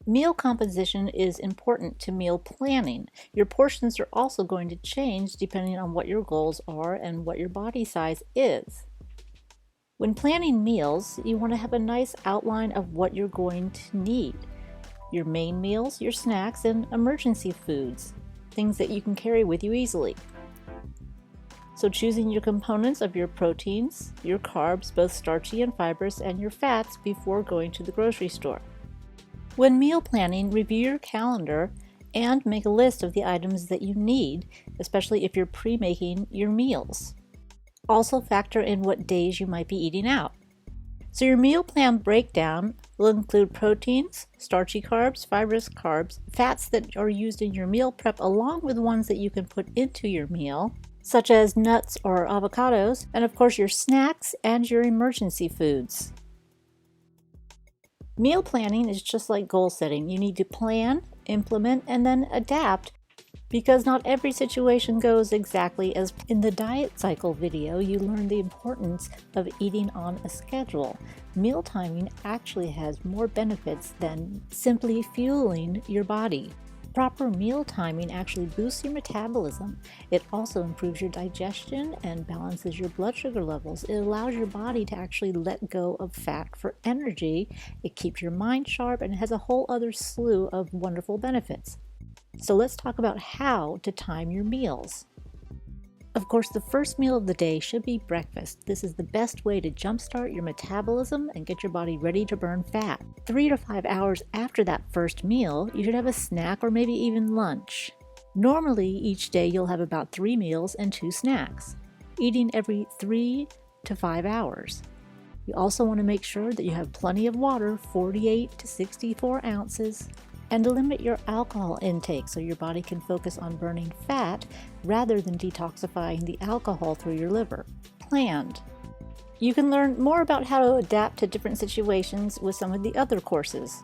Meal composition is important to meal planning. Your portions are also going to change depending on what your goals are and what your body size is. When planning meals, you want to have a nice outline of what you're going to need. Your main meals, your snacks, and emergency foods, things that you can carry with you easily. So choosing your components of your proteins, your carbs, both starchy and fibrous, and your fats before going to the grocery store. When meal planning, review your calendar and make a list of the items that you need, especially if you're pre-making your meals. Also factor in what days you might be eating out. So your meal plan breakdown will include proteins, starchy carbs, fibrous carbs, fats that are used in your meal prep along with ones that you can put into your meal, such as nuts or avocados, and of course your snacks and your emergency foods. Meal planning is just like goal setting. You need to plan, implement, and then adapt because not every situation goes exactly as in the diet cycle video. You learn the importance of eating on a schedule. Meal timing actually has more benefits than simply fueling your body. Proper meal timing actually boosts your metabolism. It also improves your digestion and balances your blood sugar levels. It allows your body to actually let go of fat for energy. It keeps your mind sharp and it has a whole other slew of wonderful benefits. So let's talk about how to time your meals. Of course, the first meal of the day should be breakfast. This is the best way to jumpstart your metabolism and get your body ready to burn fat. 3 to 5 hours after that first meal, you should have a snack or maybe even lunch. Normally, each day you'll have about 3 meals and 2 snacks, eating every 3 to 5 hours. You also want to make sure that you have plenty of water, 48 to 64 ounces, and to limit your alcohol intake so your body can focus on burning fat rather than detoxifying the alcohol through your liver. Planned. You can learn more about how to adapt to different situations with some of the other courses.